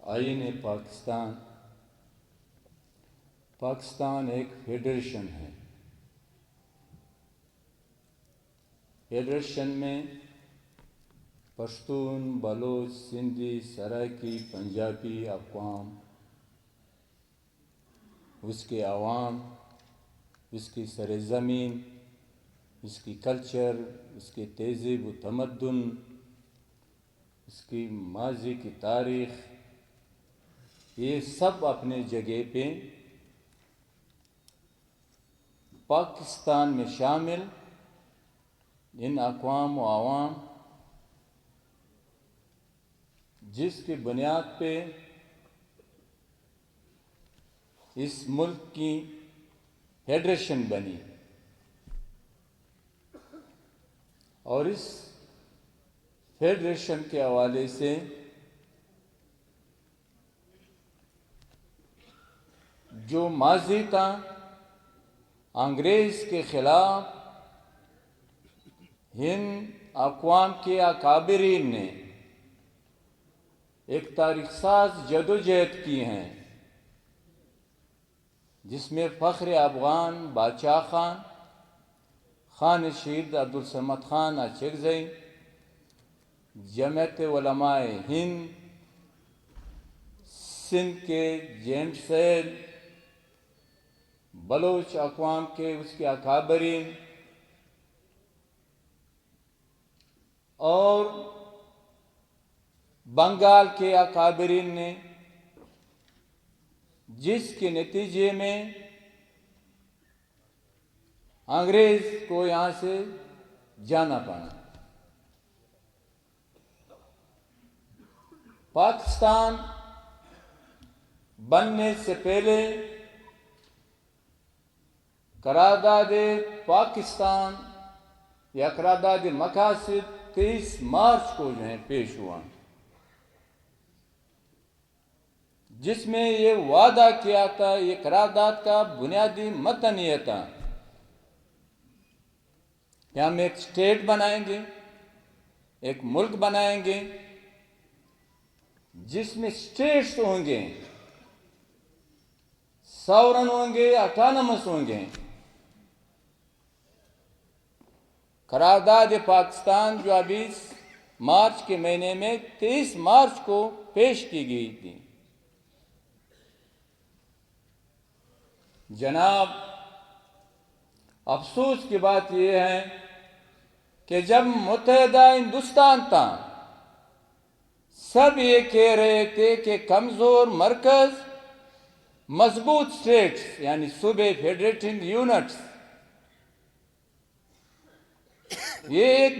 آئین پاکستان ایک فیڈریشن ہے۔ فیڈریشن میں پشتون، بلوچ، سندھی، سرائکی، پنجابی اقوام، اس کے عوام، اس کی سرزمین، اس کی کلچر، اس کی تہذیب و تمدن، اس کی ماضی کی تاریخ، یہ سب اپنے جگہ پہ پاکستان میں شامل ان اقوام و عوام جس کی بنیاد پہ اس ملک کی فیڈریشن بنی، اور اس فیڈریشن کے حوالے سے جو ماضی تھا انگریز کے خلاف ہند اقوام کے اکابرین نے ایک تاریخ ساز جدوجہد کی ہیں، جس میں فخر افغان بادشاہ خان، خان شہید عبدالصمد خان اچکزئی، جمعیت علماء ہند، سندھ کے جیمز فیل، بلوچ اقوام کے اس کے اکابرین اور بنگال کے اکابرین نے، جس کے نتیجے میں انگریز کو یہاں سے جانا پڑا۔ پاکستان بننے سے پہلے قرارداد پاکستان یا قرارداد مقاصد 23 مارچ کو جو ہے پیش ہوا، جس میں یہ وعدہ کیا تھا، یہ قرارداد کا بنیادی متن یہ تھا کہ ہم ایک اسٹیٹ بنائیں گے، ایک ملک بنائیں گے جس میں اسٹیٹس ہوں گے، ساورن ہوں گے، اٹانومس ہوں گے۔ قرارداد پاکستان جو ابھی مارچ کے مہینے میں 23 مارچ کو پیش کی گئی تھی، جناب افسوس کی بات یہ ہے کہ جب متحدہ ہندوستان تھا، سب یہ کہہ رہے تھے کہ کمزور مرکز، مضبوط اسٹیٹس یعنی صوبے، فیڈریٹنگ یونٹس، یہ ایک